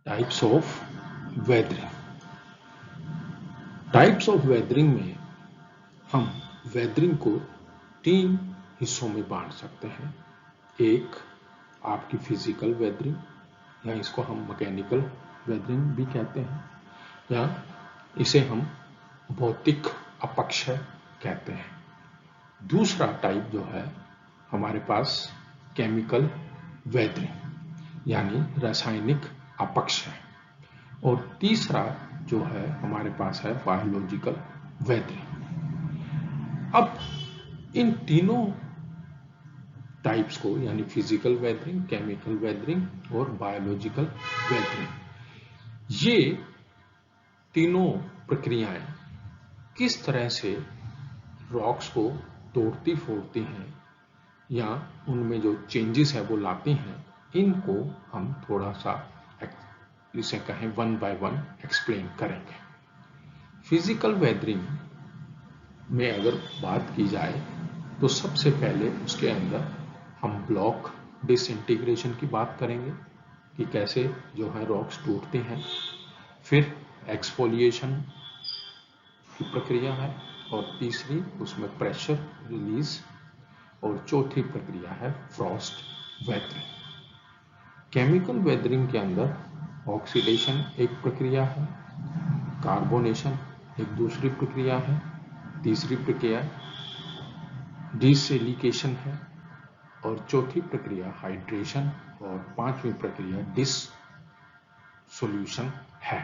Types of weathering. Types of weathering में हम weathering को 3 हिस्सों में बांट सकते हैं। एक आपकी फिजिकल वेदरिंग, या इसको हम मैकेनिकल वेदरिंग भी कहते हैं, या इसे हम भौतिक अपक्षय कहते हैं। दूसरा टाइप जो है हमारे पास केमिकल वेदरिंग यानी रासायनिक अपक्षय, और तीसरा जो है हमारे पास है बायोलॉजिकल वेदरिंग। अब इन तीनों टाइप्स को यानी फिजिकल वेदरिंग, केमिकल वेदरिंग और बायोलॉजिकल वेदरिंग, ये तीनों प्रक्रियाएं किस तरह से रॉक्स को तोड़ती फोड़ती हैं या उनमें जो चेंजेस है वो लाती हैं, इनको हम थोड़ा सा इसे कहें 1 by 1 एक्सप्लेन करेंगे। फिजिकल वेदरिंग में अगर बात की जाए तो सबसे पहले उसके अंदर हम ब्लॉक डिसइंटीग्रेशन की बात करेंगे कि कैसे जो है रॉक्स टूटते हैं। फिर एक्सफोलिएशन की प्रक्रिया है, और तीसरी उसमें प्रेशर रिलीज, और चौथी प्रक्रिया है फ्रॉस्ट वेदरिंग। केमिकल वेदरिंग के अंदर ऑक्सीडेशन एक प्रक्रिया है, कार्बोनेशन एक दूसरी प्रक्रिया है, तीसरी प्रक्रिया डिसैलिकेशन है, और चौथी प्रक्रिया हाइड्रेशन, और पांचवी प्रक्रिया डिसोल्यूशन है।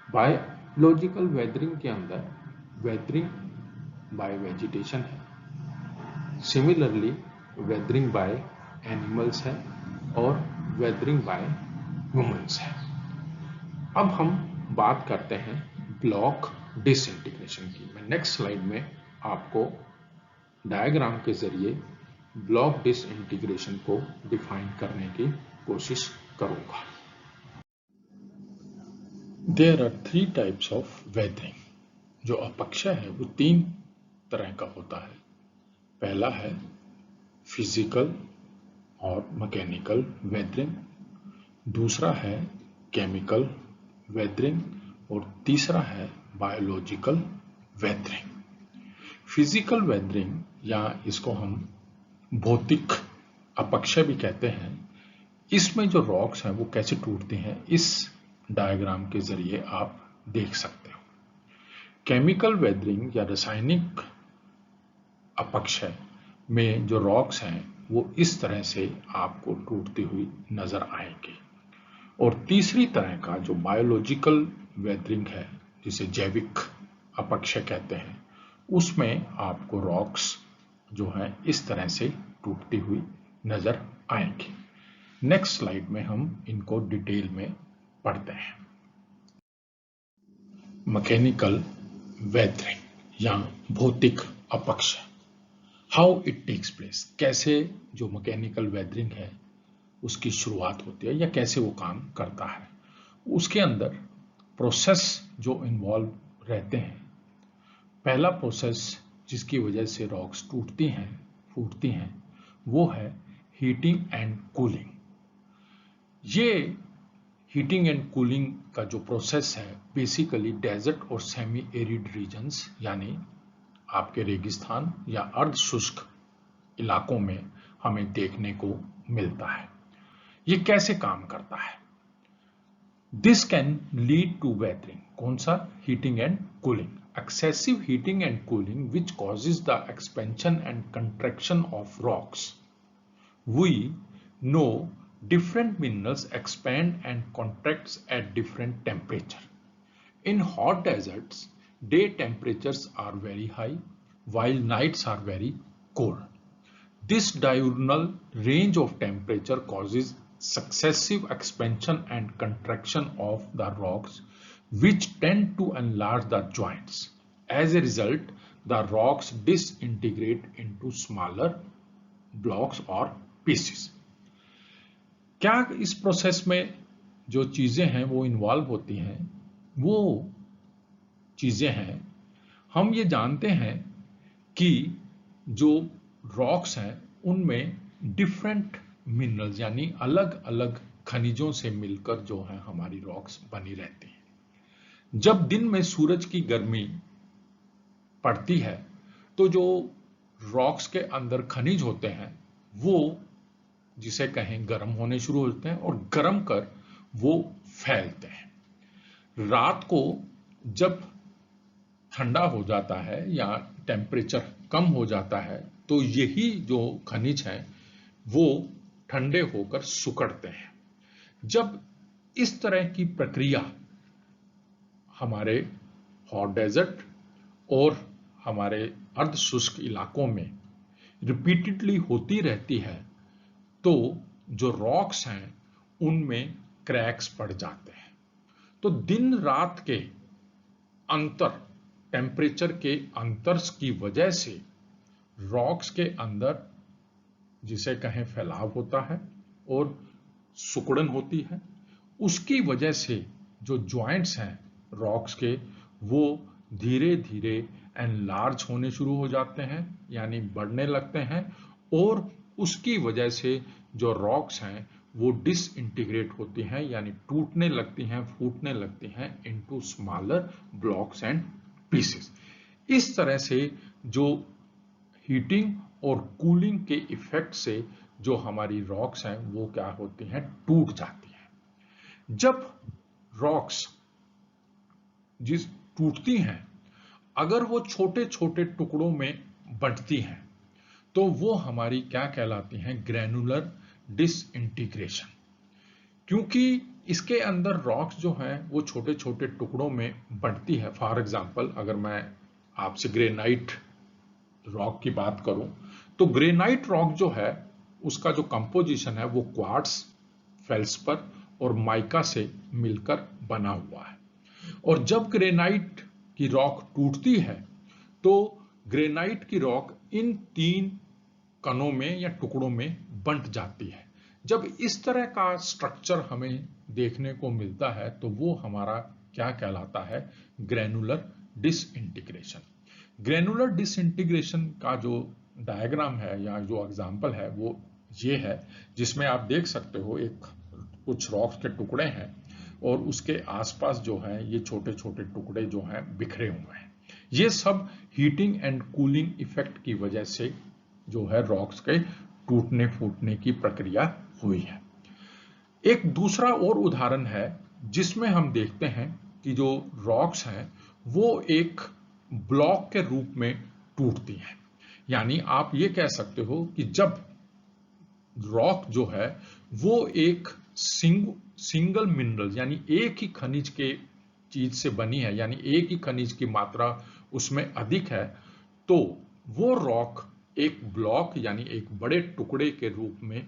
बायोलॉजिकल वेदरिंग के अंदर वेदरिंग बाय वेजिटेशन है, सिमिलरली वेदरिंग बाय एनिमल्स है, और वेदरिंग बाय ह्यूमंस है। अब हम बात करते हैं ब्लॉक डिसइंटीग्रेशन की। मैं नेक्स्ट स्लाइड में आपको डायग्राम के जरिए ब्लॉक डिसइंटीग्रेशन को डिफाइन करने की कोशिश करूंगा। There are 3 types of weathering. जो अपक्षय है वो 3 तरह का होता है। पहला है फिजिकल और मैकेनिकल वेदरिंग, दूसरा है केमिकल वेदरिंग, और तीसरा है बायोलॉजिकल वेदरिंग। फिजिकल वेदरिंग या इसको हम भौतिक अपक्षय भी कहते हैं, इसमें जो रॉक्स हैं वो कैसे टूटते हैं इस डायग्राम के जरिए आप देख सकते हो। केमिकल वेदरिंग या रासायनिक अपक्षय में जो रॉक्स हैं वो इस तरह से आपको टूटती हुई नजर आएंगे। और तीसरी तरह का जो बायोलॉजिकल वेदरिंग है, जिसे जैविक अपक्षय कहते हैं, उसमें आपको रॉक्स जो है इस तरह से टूटती हुई नजर आएंगी। नेक्स्ट स्लाइड में हम इनको डिटेल में पढ़ते हैं। मैकेनिकल वेदरिंग या भौतिक अपक्षय, हाउ इट टेक्स प्लेस, कैसे जो मैकेनिकल वेदरिंग है उसकी शुरुआत होती है या कैसे वो काम करता है। उसके अंदर प्रोसेस जो इन्वॉल्व रहते हैं, पहला प्रोसेस जिसकी वजह से रॉक्स टूटती हैं फूटती हैं वो है हीटिंग एंड कूलिंग। ये हीटिंग एंड कूलिंग का जो प्रोसेस है बेसिकली डेजर्ट और सेमी एरिड रीजन्स यानी आपके रेगिस्तान या अर्ध शुष्क इलाकों में हमें देखने को मिलता है। ये कैसे काम करता है? This can lead to weathering. कौन सा? Heating and cooling. Excessive heating and cooling which causes the expansion and contraction of rocks. We know different minerals expand and contracts at different temperature. In hot deserts, day temperatures are very high while nights are very cold. This diurnal range of temperature causes successive expansion and contraction of the rocks, which tend to enlarge the joints. As a result, the rocks disintegrate into smaller blocks or pieces. क्या इस process में जो चीजें हैं वो involve होती हैं, वो चीजें हैं, हम ये जानते हैं कि जो रॉक्स हैं उनमें डिफरेंट मिनरल्स यानी अलग अलग खनिजों से मिलकर जो है हमारी रॉक्स बनी रहती हैं। जब दिन में सूरज की गर्मी पड़ती है तो जो रॉक्स के अंदर खनिज होते हैं वो जिसे कहें गर्म होने शुरू होते हैं और गर्म कर वो फैलते हैं। रात को जब ठंडा हो जाता है या टेम्परेचर कम हो जाता है तो यही जो खनिज हैं वो ठंडे होकर सिकुड़ते हैं। जब इस तरह की प्रक्रिया हमारे हॉट डेजर्ट और हमारे अर्ध शुष्क इलाकों में रिपीटेडली होती रहती है तो जो रॉक्स हैं उनमें क्रैक्स पड़ जाते हैं। तो दिन रात के अंतर, टेम्परेचर के अंतर की वजह से रॉक्स के अंदर जिसे कहें फैलाव होता है और सिकुड़न होती है। उसकी वजह से जो जॉइंट्स हैं रॉक्स के वो धीरे धीरे एनलार्ज होने शुरू हो जाते हैं, यानी बढ़ने लगते हैं, और उसकी वजह से जो रॉक्स हैं वो डिसइंटीग्रेट होती हैं, यानी टूटने लगती हैं, फूटने लगती हैं into smaller blocks and pieces. इस तरह से जो हीटिंग और कूलिंग के इफेक्ट से जो हमारी रॉक्स हैं वो क्या होती हैं, टूट जाती हैं। जब रॉक्स जिस टूटती हैं अगर वो छोटे छोटे टुकड़ों में बंटती हैं तो वो हमारी क्या कहलाती हैं, ग्रैनुलर डिसइंटीग्रेशन। क्योंकि इसके अंदर रॉक्स जो हैं वो छोटे छोटे टुकड़ों में बंटती है। फॉर एग्जांपल अगर मैं आपसे ग्रेनाइट रॉक की बात करूं तो ग्रेनाइट रॉक जो है उसका जो कंपोजिशन है वो क्वार्ट्ज, फेल्सपर और माइका से मिलकर बना हुआ है। और जब ग्रेनाइट की रॉक टूटती है तो ग्रेनाइट की रॉक इन 3 कणों में या टुकड़ों में बंट जाती है। जब इस तरह का स्ट्रक्चर हमें देखने को मिलता है तो वो हमारा क्या कहलाता है, ग्रैनुलर डिसइंटीग्रेशन। ग्रैनुलर डिसइंटीग्रेशन का जो डायग्राम है या जो एग्जांपल है वो ये है, जिसमें आप देख सकते हो एक कुछ रॉक्स के टुकड़े हैं और उसके आसपास जो है ये छोटे छोटे टुकड़े जो हैं बिखरे हुए हैं। ये सब हीटिंग एंड कूलिंग इफेक्ट की वजह से जो है रॉक्स के टूटने फूटने की प्रक्रिया हुई है। एक दूसरा और उदाहरण है जिसमें हम देखते हैं कि जो रॉक्स हैं वो एक ब्लॉक के रूप में टूटती हैं। यानी आप ये कह सकते हो कि जब रॉक जो है वो एक सिंगल मिनरल यानी एक ही खनिज के चीज से बनी है, यानी एक ही खनिज की मात्रा उसमें अधिक है, तो वो रॉक एक ब्लॉक यानी एक बड़े टुकड़े के रूप में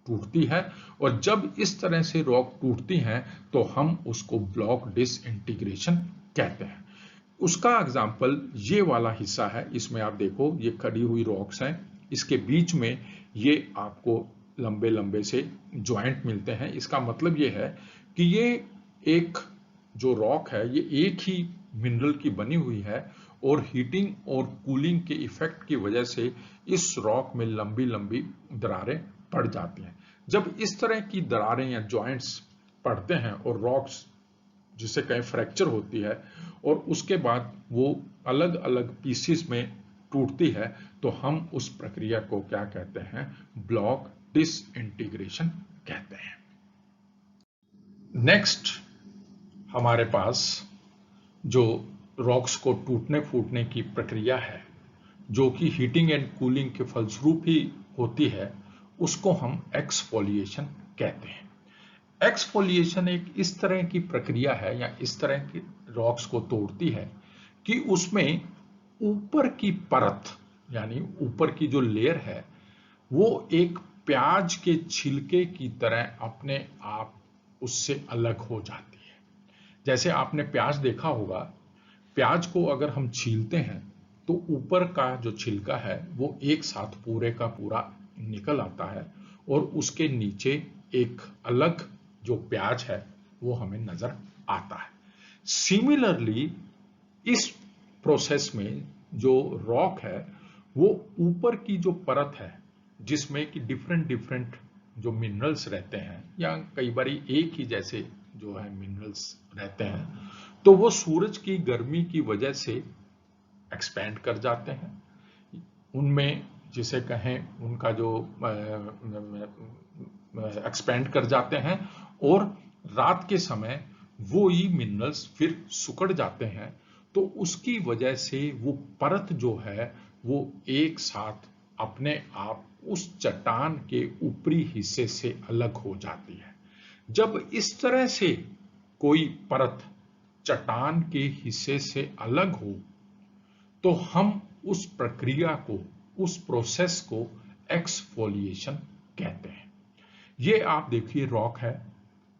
टूटती है। और जब इस तरह से रॉक टूटती हैं तो हम उसको ब्लॉक डिसइंटीग्रेशन कहते हैं। उसका एग्जाम्पल ये वाला हिस्सा है, इसमें आप देखो ये खड़ी हुई रॉक्स हैं, इसके बीच में ये आपको लंबे लंबे से जॉइंट मिलते हैं। इसका मतलब ये है कि ये एक जो रॉक है ये एक ही मिनरल की बनी हुई है और हीटिंग और कूलिंग के इफेक्ट की वजह से इस रॉक में लंबी लंबी दरारें पड़ जाती हैं। जब इस तरह की दरारें या जॉइंट्स पड़ते हैं और रॉक्स जिसे कहें फ्रैक्चर होती है और उसके बाद वो अलग अलग पीसेस में टूटती है तो हम उस प्रक्रिया को क्या कहते हैं, ब्लॉक डिसइंटीग्रेशन कहते हैं। नेक्स्ट हमारे पास जो रॉक्स को टूटने फूटने की प्रक्रिया है जो कि हीटिंग एंड कूलिंग के फलस्वरूप ही होती है, उसको हम एक्सफोलिएशन कहते हैं। एक्सफोलिएशन एक इस तरह की प्रक्रिया है या इस तरह की रॉक्स को तोड़ती है कि उसमें ऊपर की परत यानी ऊपर की जो लेयर है वो एक प्याज के छिलके की तरह अपने आप उससे अलग हो जाती है। जैसे आपने प्याज देखा होगा, प्याज को अगर हम छीलते हैं तो ऊपर का जो छिलका है वो एक साथ पूरे का पूरा निकल आता है और उसके नीचे एक अलग जो प्याज है वो हमें नजर आता है। सिमिलरली इस प्रोसेस में जो रॉक है वो ऊपर की जो परत है जिसमें कि डिफरेंट डिफरेंट जो मिनरल्स रहते हैं या कई बार एक ही जैसे जो है मिनरल्स रहते हैं, तो वो सूरज की गर्मी की वजह से एक्सपैंड कर जाते हैं। उनमें जिसे कहें उनका जो एक्सपैंड कर जाते हैं और रात के समय वो ही मिनरल्स फिर सुकड़ जाते हैं, तो उसकी वजह से वो परत जो है वो एक साथ अपने आप उस चट्टान के ऊपरी हिस्से से अलग हो जाती है। जब इस तरह से कोई परत चट्टान के हिस्से से अलग हो तो हम उस प्रक्रिया को, उस प्रोसेस को एक्सफोलिएशन कहते हैं। ये आप देखिए रॉक है,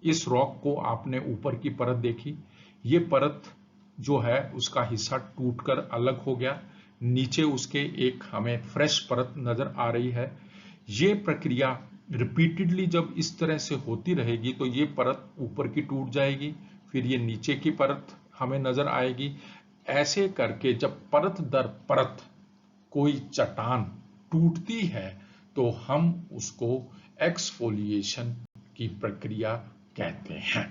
इस रॉक को आपने ऊपर की परत देखी, ये परत जो है उसका हिस्सा टूटकर अलग हो गया, नीचे उसके एक हमें फ्रेश परत नजर आ रही है। ये प्रक्रिया रिपीटेडली जब इस तरह से होती रहेगी तो ये परत ऊपर की टूट जाएगी, फिर ये नीचे की परत हमें नजर आएगी। ऐसे करके जब परत दर परत कोई चट्टान टूटती है तो हम उसको एक्सफोलिएशन की प्रक्रिया कहते हैं।